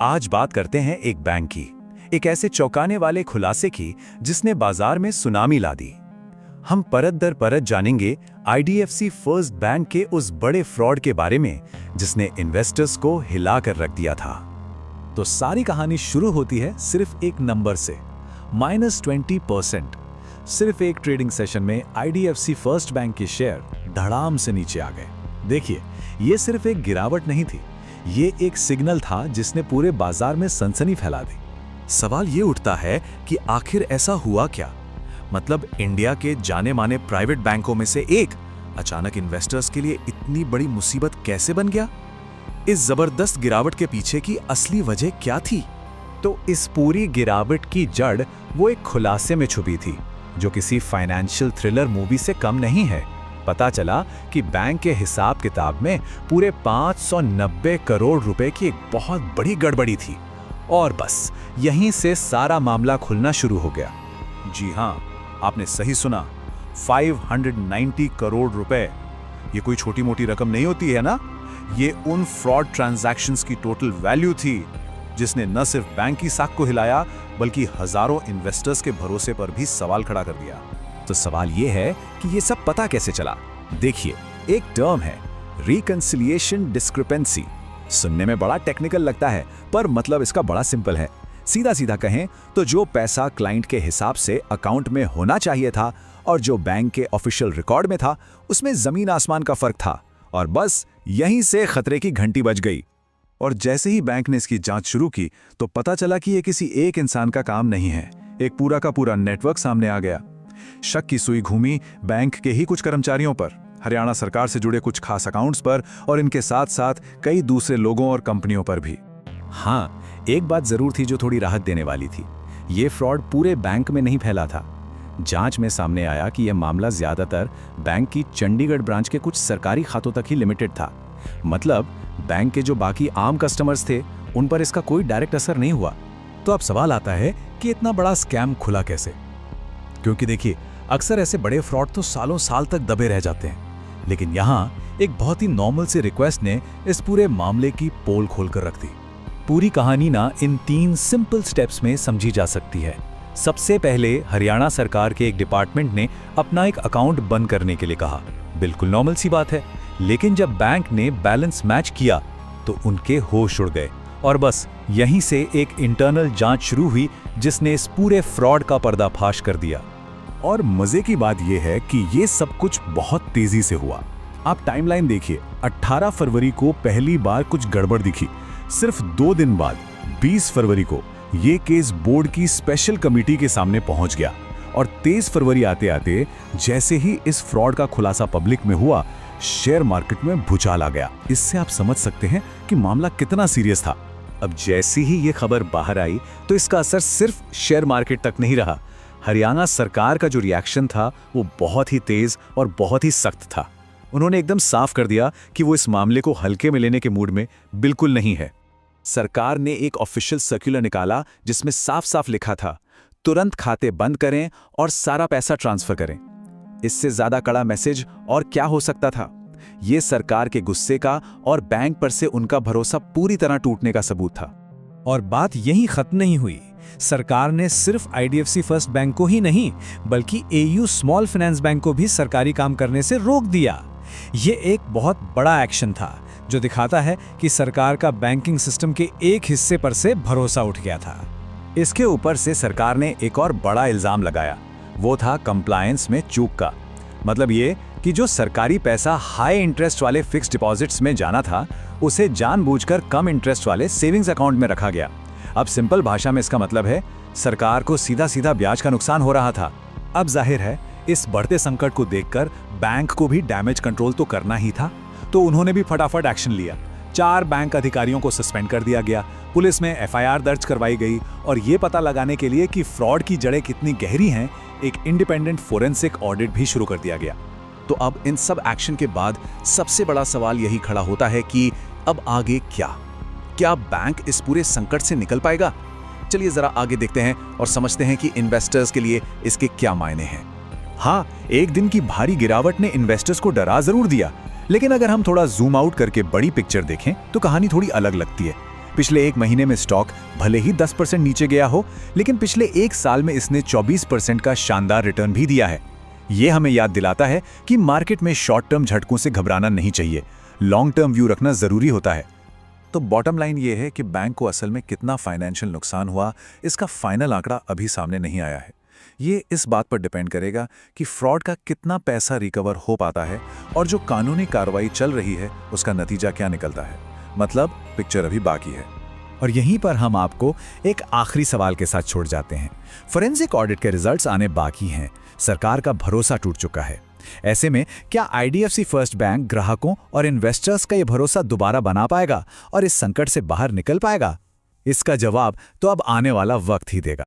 आज बात करते हैं एक बैंक की, एक ऐसे चौंकाने वाले खुलासे की जिसने बाजार में सुनामी ला दी। हम परत दर परत जानेंगे आईडीएफसी फर्स्ट बैंक के उस बड़े फ्रॉड के बारे में जिसने इन्वेस्टर्स को हिला कर रख दिया था। तो सारी कहानी शुरू होती है सिर्फ एक नंबर से, -20%। सिर्फ एक ट्रेडिंग सेशन में आईडीएफसी फर्स्ट बैंक के शेयर धड़ाम से नीचे आ गए। देखिए, ये सिर्फ एक गिरावट नहीं थी, ये एक सिग्नल था जिसने पूरे बाजार में सनसनी फैला दी। सवाल ये उठता है कि आखिर ऐसा हुआ क्या? मतलब इंडिया के जाने माने प्राइवेट बैंकों में से एक अचानक इन्वेस्टर्स के लिए इतनी बड़ी मुसीबत कैसे बन गया? इस जबरदस्त गिरावट के पीछे की असली वजह क्या थी? तो इस पूरी गिरावट की जड़ वो एक खुलासे में छुपी थी जो किसी फाइनेंशियल थ्रिलर मूवी से कम नहीं है। पता चला कि बैंक के हिसाब किताब में पूरे 590 करोड़ रुपए की एक बहुत बड़ी गड़बड़ी थी और बस यहीं से सारा मामला खुलना शुरू हो गया। जी हां, आपने सही सुना, 590 करोड़ रुपए। ये कोई छोटी मोटी रकम नहीं होती है ना। ये उन फ्रॉड ट्रांजैक्शंस की टोटल वैल्यू थी जिसने न सिर्फ बैंक की साख को हिलाया बल्कि हजारों इन्वेस्टर्स के भरोसे पर भी सवाल खड़ा कर दिया। तो सवाल यह है कि ये सब पता कैसे चला? देखिए, एक टर्म है रिकंसिलिएशन डिस्क्रिपेंसी। सुनने में बड़ा टेक्निकल लगता है पर मतलब इसका बड़ा सिंपल है। सीधा सीधा कहें तो जो पैसा क्लाइंट के हिसाब से अकाउंट में होना चाहिए था और जो बैंक के ऑफिशियल रिकॉर्ड में था, उसमें जमीन आसमान का फर्क था और बस यहीं से खतरे की घंटी बज गई। और जैसे ही बैंक ने इसकी जांच शुरू की तो पता चला कि ये किसी एक इंसान का काम नहीं है, एक पूरा का पूरा नेटवर्क सामने आ गया। शक की सुई घूमी बैंक के ही कुछ कर्मचारियों पर, हरियाणा सरकार से जुड़े कुछ खास अकाउंट्स पर और इनके साथ साथ कई दूसरे लोगों और कंपनियों पर भी। हाँ, एक बात जरूर थी जो थोड़ी राहत देने वाली थी। ये फ्रॉड पूरे बैंक में नहीं फैला था। जांच में सामने आया कि यह मामला ज्यादातर बैंक की चंडीगढ़ ब्रांच के कुछ सरकारी खातों तक ही लिमिटेड था। मतलब बैंक के जो बाकी आम कस्टमर्स थे उन पर इसका कोई डायरेक्ट असर नहीं हुआ। तो अब सवाल आता है कि इतना बड़ा स्कैम खुला कैसे? क्योंकि देखिए, अक्सर ऐसे बड़े फ्रॉड तो सालों साल तक दबे रह जाते हैं, लेकिन यहाँ एक बहुत ही नॉर्मल सी रिक्वेस्ट ने इस पूरे मामले की पोल खोलकर रख दी। पूरी कहानी ना इन 3 सिंपल स्टेप्स में समझी जा सकती है। सबसे पहले हरियाणा सरकार के एक डिपार्टमेंट ने अपना एक अकाउंट बंद करने के लिए कहा। बिल्कुल नॉर्मल सी बात है, लेकिन जब बैंक ने बैलेंस मैच किया तो उनके होश उड़ गए और बस यहीं से एक इंटरनल जांच शुरू हुई जिसने इस पूरे फ्रॉड का पर्दाफाश कर दिया। और मजे की बात यह है कि ये सब कुछ बहुत तेजी से हुआ। आप टाइमलाइन देखिए, 18 फरवरी को पहली बार कुछ गड़बड़ दिखी। सिर्फ 2 दिन बाद 20 फरवरी को ये केस बोर्ड की स्पेशल कमेटी के सामने पहुंच गया और 23 फरवरी आते आते जैसे ही इस फ्रॉड का खुलासा पब्लिक में हुआ, शेयर मार्केट में भूचाल आ गया। इससे आप समझ सकते हैं कि मामला कितना सीरियस था। अब जैसी ही ये खबर बाहर आई तो इसका असर सिर्फ शेयर मार्केट तक नहीं रहा। हरियाणा सरकार का जो रिएक्शन था वो बहुत ही तेज और बहुत ही सख्त था। उन्होंने एकदम साफ कर दिया कि वो इस मामले को हल्के में लेने के मूड में बिल्कुल नहीं है। सरकार ने एक ऑफिशियल सर्कुलर निकाला जिसमें साफ साफ लिखा था, तुरंत खाते बंद करें और सारा पैसा ट्रांसफर करें। इससे ज्यादा कड़ा मैसेज और क्या हो सकता था? ये सरकार के गुस्से का और बैंक पर से उनका भरोसा पूरी तरह टूटने का सबूत था। और बात यहीं खत्म नहीं हुई। सरकार ने सिर्फ आईडीएफसी फर्स्ट बैंक को ही नहीं बल्कि एयू स्मॉल फाइनेंस बैंक को भी सरकारी काम करने से रोक दिया। ये एक बहुत बड़ा एक्शन था जो दिखाता है कि सरकार का बैंकिंग सिस्टम के एक हिस्से पर से भरोसा उठ गया था। इसके ऊपर से सरकार ने एक और बड़ा इल्जाम लगाया, वो था कंप्लायंस में चूक का। मतलब ये कि जो सरकारी पैसा हाई इंटरेस्ट वाले फिक्स डिपॉजिट्स में जाना था, उसे जानबूझकर कम इंटरेस्ट वाले सेविंग्स अकाउंट में रखा गया। अब सिंपल भाषा में इसका मतलब है सरकार को सीधा सीधा ब्याज का नुकसान हो रहा था। अब जाहिर है इस बढ़ते संकट को देखकर बैंक को भी डैमेज कंट्रोल तो करना ही था, तो उन्होंने भी फटाफट एक्शन लिया। 4 बैंक अधिकारियों को सस्पेंड कर दिया गया, पुलिस में एफआईआर दर्ज करवाई गई और ये पता लगाने के लिए कि फ्रॉड की जड़ें कितनी गहरी हैं, एक इंडिपेंडेंट फोरेंसिक ऑडिट भी शुरू कर दिया गया। तो अब इन सब एक्शन के बाद सबसे बड़ा सवाल यही खड़ा होता है कि अब आगे क्या बैंक इस पूरे संकट से निकल पाएगा? चलिए जरा आगे देखते हैं और समझते हैं कि इन्वेस्टर्स के लिए इसके क्या मायने हैं। हाँ, एक दिन की भारी गिरावट ने इन्वेस्टर्स को डरा जरूर दिया, लेकिन अगर हम थोड़ा जूम आउट करके बड़ी पिक्चर देखें तो कहानी थोड़ी अलग लगती है। पिछले एक महीने में स्टॉक भले ही 10% नीचे गया हो, लेकिन पिछले एक साल में इसने 24% का शानदार रिटर्न भी दिया है। ये हमें याद दिलाता है कि मार्केट में शॉर्ट टर्म झटकों से घबराना नहीं चाहिए, लॉन्ग टर्म व्यू रखना जरूरी होता है। तो बॉटम लाइन ये है कि बैंक को असल में कितना फाइनेंशियल नुकसान हुआ, इसका फाइनल आंकड़ा अभी सामने नहीं आया है। ये इस बात पर डिपेंड करेगा कि फ्रॉड का कितना पैसा रिकवर हो पाता है और जो कानूनी कार्रवाई चल रही है उसका नतीजा क्या निकलता है। मतलब पिक्चर अभी बाकी है। और यहीं पर हम आपको एक आखिरी सवाल के साथ छोड़ जाते हैं। फोरेंसिक ऑडिट के रिजल्ट्स आने बाकी हैं, सरकार का भरोसा टूट चुका है। ऐसे में क्या IDFC फर्स्ट बैंक ग्राहकों और इन्वेस्टर्स का ये भरोसा दोबारा बना पाएगा और इस संकट से बाहर निकल पाएगा? इसका जवाब तो अब आने वाला वक्त ही देगा।